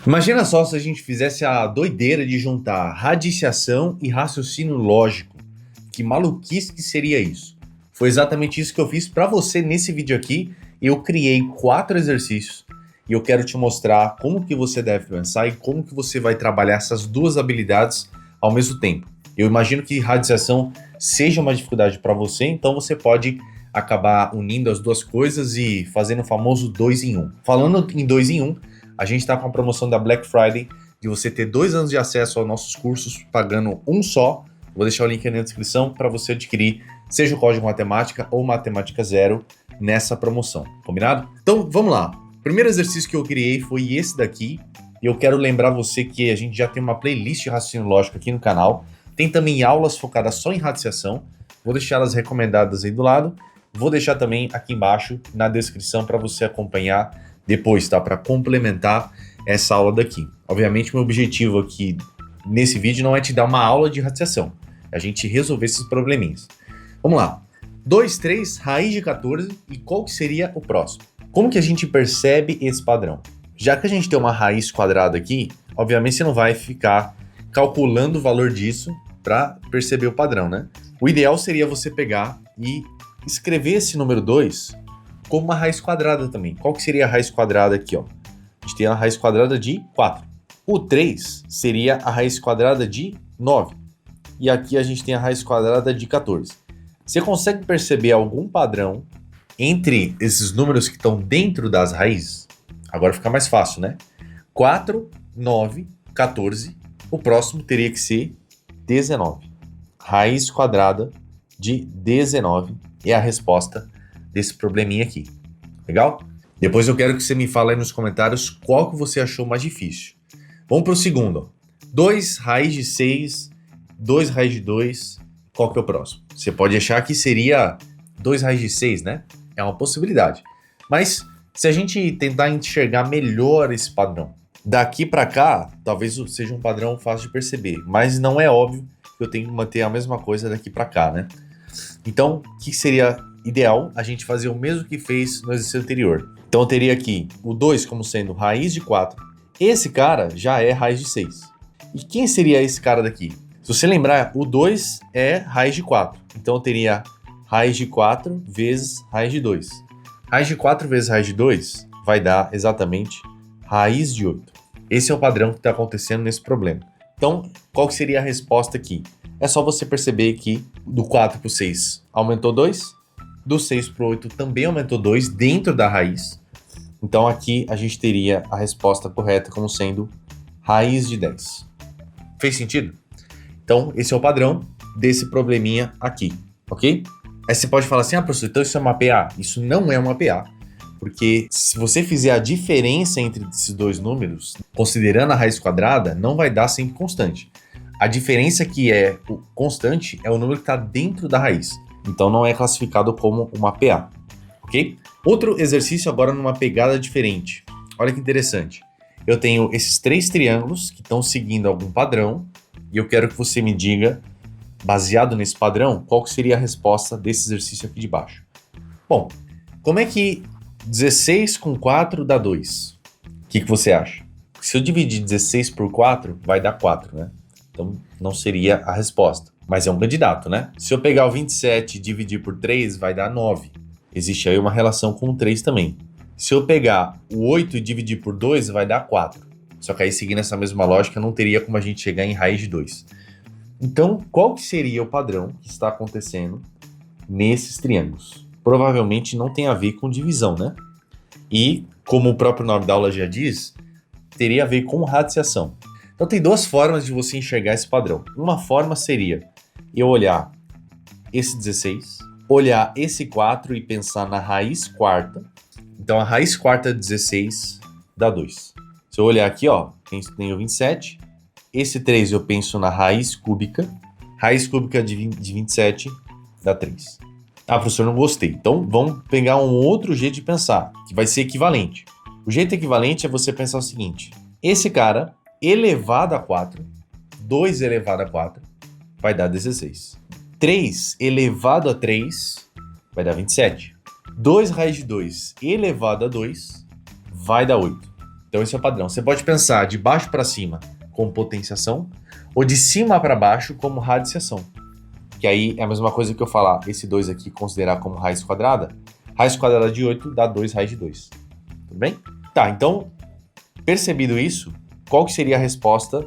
Imagina só se a gente fizesse a doideira de juntar radiciação e raciocínio lógico. Que maluquice que seria isso? Foi exatamente isso que eu fiz para você nesse vídeo aqui. Eu criei 4 exercícios e eu quero te mostrar como que você deve pensar e como que você vai trabalhar essas duas habilidades ao mesmo tempo. Eu imagino que radiciação seja uma dificuldade para você, então você pode acabar unindo as duas coisas e fazendo o famoso 2 em 1. Falando em 2 em 1, a gente está com a promoção da Black Friday de você ter 2 anos de acesso aos nossos cursos pagando um só. Vou deixar o link aí na descrição para você adquirir, seja o código matemática ou matemática zero nessa promoção, combinado? Então vamos lá. O primeiro exercício que eu criei foi esse daqui. E eu quero lembrar você que a gente já tem uma playlist de raciocínio lógico aqui no canal. Tem também aulas focadas só em radiciação. Vou deixar elas recomendadas aí do lado. Vou deixar também aqui embaixo na descrição para você acompanhar depois, tá? Para complementar essa aula daqui. Obviamente, meu objetivo aqui nesse vídeo não é te dar uma aula de radiciação. É a gente resolver esses probleminhas. Vamos lá. 2, 3, raiz de 14 e qual que seria o próximo? Como que a gente percebe esse padrão? Já que a gente tem uma raiz quadrada aqui, obviamente você não vai ficar calculando o valor disso para perceber o padrão, né? O ideal seria você pegar e escrever esse número 2 como uma raiz quadrada também. Qual que seria a raiz quadrada aqui, ó? A gente tem a raiz quadrada de 4. O 3 seria a raiz quadrada de 9. E aqui a gente tem a raiz quadrada de 14. Você consegue perceber algum padrão entre esses números que estão dentro das raízes? Agora fica mais fácil, né? 4, 9, 14. O próximo teria que ser 19. Raiz quadrada de 19 é a resposta desse probleminha aqui. Legal? Depois eu quero que você me fale aí nos comentários qual que você achou mais difícil. Vamos para o segundo. 2 raiz de 6, 2 raiz de 2. Qual que é o próximo? Você pode achar que seria 2 raiz de 6, né? É uma possibilidade. Mas se a gente tentar enxergar melhor esse padrão, daqui para cá, talvez seja um padrão fácil de perceber, mas não é óbvio que eu tenho que manter a mesma coisa daqui para cá, né? Então, o que seria ideal? A gente fazer o mesmo que fez no exercício anterior. Então, eu teria aqui o 2 como sendo raiz de 4. Esse cara já é raiz de 6. E quem seria esse cara daqui? Se você lembrar, o 2 é raiz de 4. Então, eu teria raiz de 4 vezes raiz de 2. Raiz de 4 vezes raiz de 2 vai dar exatamente raiz de 8. Esse é o padrão que está acontecendo nesse problema. Então, qual que seria a resposta aqui? É só você perceber que do 4 para o 6 aumentou 2, do 6 para o 8 também aumentou 2 dentro da raiz. Então, aqui a gente teria a resposta correta como sendo raiz de 10. Fez sentido? Então, esse é o padrão desse probleminha aqui, ok? Aí você pode falar assim, professor, então isso é uma PA? Isso não é uma PA, porque se você fizer a diferença entre esses dois números, considerando a raiz quadrada, não vai dar sempre constante. A diferença que é o constante é o número que está dentro da raiz, então não é classificado como uma PA, ok? Outro exercício agora numa pegada diferente. Olha que interessante. Eu tenho esses 3 triângulos que estão seguindo algum padrão e eu quero que você me diga, baseado nesse padrão, qual que seria a resposta desse exercício aqui de baixo. Bom, como é que 16 com 4 dá 2? O que você acha? Se eu dividir 16 por 4, vai dar 4, né? Então, não seria a resposta. Mas é um candidato, né? Se eu pegar o 27 e dividir por 3, vai dar 9. Existe aí uma relação com o 3 também. Se eu pegar o 8 e dividir por 2, vai dar 4. Só que aí, seguindo essa mesma lógica, não teria como a gente chegar em raiz de 2. Então, qual que seria o padrão que está acontecendo nesses triângulos? Provavelmente não tem a ver com divisão, né? E, como o próprio nome da aula já diz, teria a ver com radiciação. Então, tem 2 formas de você enxergar esse padrão. Uma forma seria eu olhar esse 16, olhar esse 4 e pensar na raiz quarta. Então, a raiz quarta de 16 dá 2. Se eu olhar aqui, ó, tem o 27. Esse 3 eu penso na raiz cúbica. Raiz cúbica de 27 dá 3. Ah, professor, não gostei. Então, vamos pegar um outro jeito de pensar, que vai ser equivalente. O jeito equivalente é você pensar o seguinte. Esse cara elevado a 4, 2 elevado a 4, vai dar 16. 3 elevado a 3 vai dar 27. 2 raiz de 2 elevado a 2 vai dar 8. Então esse é o padrão. Você pode pensar de baixo para cima como potenciação ou de cima para baixo como radiciação. Que aí é a mesma coisa que eu falar esse 2 aqui considerar como raiz quadrada. Raiz quadrada de 8 dá 2 raiz de 2. Tudo bem? Tá, então, percebido isso, qual que seria a resposta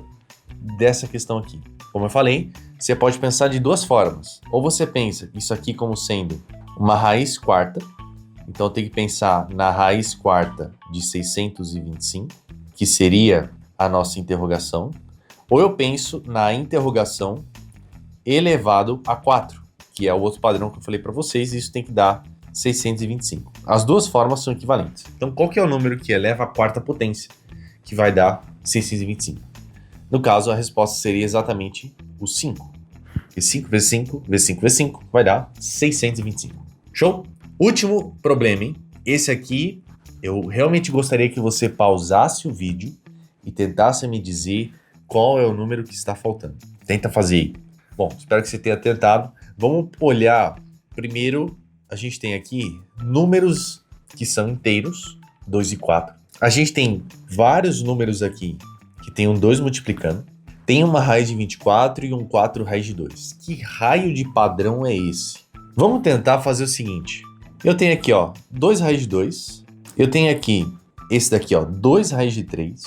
dessa questão aqui? Como eu falei, você pode pensar de duas formas. Ou você pensa isso aqui como sendo uma raiz quarta. Então tem que pensar na raiz quarta de 625, que seria a nossa interrogação. Ou eu penso na interrogação elevado a 4, que é o outro padrão que eu falei para vocês, e isso tem que dar 625. As duas formas são equivalentes. Então qual que é o número que eleva a quarta potência, que vai dar 625? No caso, a resposta seria exatamente o 5. E 5 vezes 5 vezes 5 vezes 5 vai dar 625. Show? Último problema, hein? Esse aqui, eu realmente gostaria que você pausasse o vídeo e tentasse me dizer qual é o número que está faltando. Tenta fazer aí. Bom, espero que você tenha tentado. Vamos olhar. Primeiro, a gente tem aqui números que são inteiros, 2 e 4. A gente tem vários números aqui que tem um 2 multiplicando. Tem uma raiz de 24 e um 4 raiz de 2. Que raio de padrão é esse? Vamos tentar fazer o seguinte. Eu tenho aqui, ó, 2 raiz de 2. Eu tenho aqui, esse daqui, ó, 2 raiz de 3.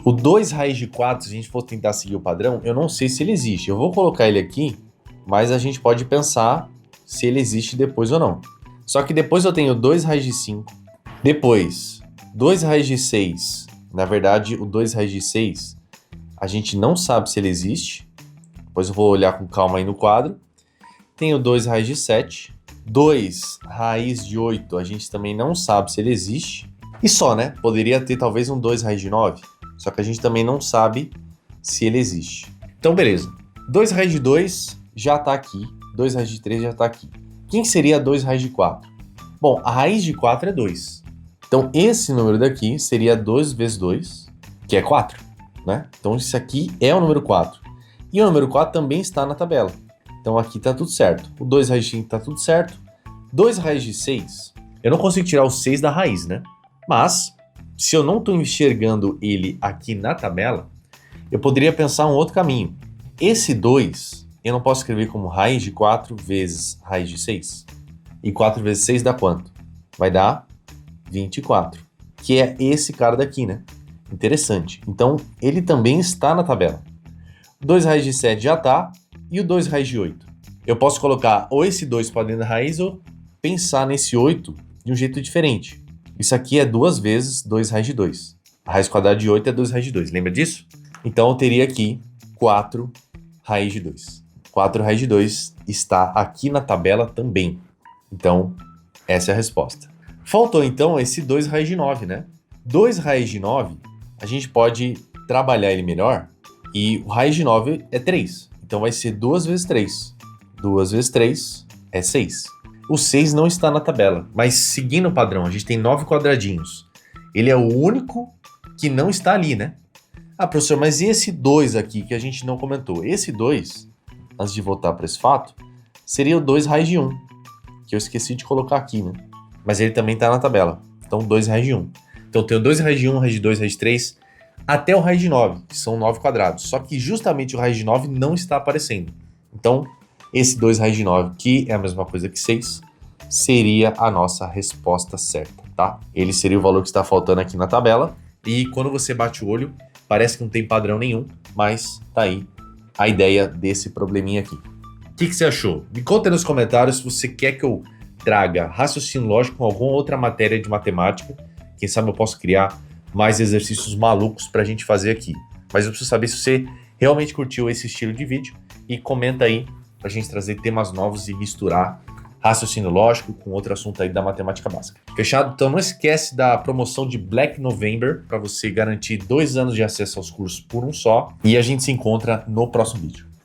O 2 raiz de 4, se a gente for tentar seguir o padrão, eu não sei se ele existe. Eu vou colocar ele aqui, mas a gente pode pensar se ele existe depois ou não. Só que depois eu tenho 2 raiz de 5. Depois, 2 raiz de 6. Na verdade, o 2 raiz de 6, a gente não sabe se ele existe. Depois eu vou olhar com calma aí no quadro. Tenho 2 raiz de 7. 2 raiz de 8, a gente também não sabe se ele existe. E só, né? Poderia ter talvez um 2 raiz de 9. Só que a gente também não sabe se ele existe. Então, beleza. 2 raiz de 2 já está aqui. 2 raiz de 3 já está aqui. Quem seria 2 raiz de 4? Bom, a raiz de 4 é 2. Então, esse número daqui seria 2 vezes 2, que é 4. Né? Então, esse aqui é o número 4. E o número 4 também está na tabela. Então, aqui está tudo certo. O 2 raiz de 5 está tudo certo. 2 raiz de 6, eu não consigo tirar o 6 da raiz, né? Mas, se eu não estou enxergando ele aqui na tabela, eu poderia pensar um outro caminho. Esse 2, eu não posso escrever como raiz de 4 vezes raiz de 6. E 4 vezes 6 dá quanto? Vai dar 24. Que é esse cara daqui, né? Interessante. Então, ele também está na tabela. 2 raiz de 7 já está. E o 2 raiz de 8? Eu posso colocar ou esse 2 para dentro da raiz ou pensar nesse 8 de um jeito diferente. Isso aqui é 2 vezes 2 raiz de 2. A raiz quadrada de 8 é 2 raiz de 2. Lembra disso? Então eu teria aqui 4 raiz de 2. 4 raiz de 2 está aqui na tabela também. Então, essa é a resposta. Faltou então esse 2 raiz de 9, né? 2 raiz de 9, a gente pode trabalhar ele melhor. E o raiz de 9 é 3. Então vai ser 2 vezes 3. 2 vezes 3 é 6. O 6 não está na tabela, mas seguindo o padrão, a gente tem 9 quadradinhos. Ele é o único que não está ali, né? Ah, professor, mas e esse 2 aqui que a gente não comentou? Esse 2, antes de voltar para esse fato, seria o 2 raiz de 1, que eu esqueci de colocar aqui, né? Mas ele também está na tabela. Então 2 raiz de 1. Então eu tenho 2 raiz de 1, raiz de 2, raiz de 3... até o raiz de 9, que são 9 quadrados. Só que justamente o raiz de 9 não está aparecendo. Então, esse 2 raiz de 9, que é a mesma coisa que 6, seria a nossa resposta certa, tá? Ele seria o valor que está faltando aqui na tabela. E quando você bate o olho, parece que não tem padrão nenhum, mas tá aí a ideia desse probleminha aqui. O que você achou? Me conta aí nos comentários se você quer que eu traga raciocínio lógico com alguma outra matéria de matemática. Quem sabe eu posso criar mais exercícios malucos pra gente fazer aqui. Mas eu preciso saber se você realmente curtiu esse estilo de vídeo e comenta aí pra gente trazer temas novos e misturar raciocínio lógico com outro assunto aí da matemática básica. Fechado? Então não esquece da promoção de Black November para você garantir 2 anos de acesso aos cursos por um só. E a gente se encontra no próximo vídeo.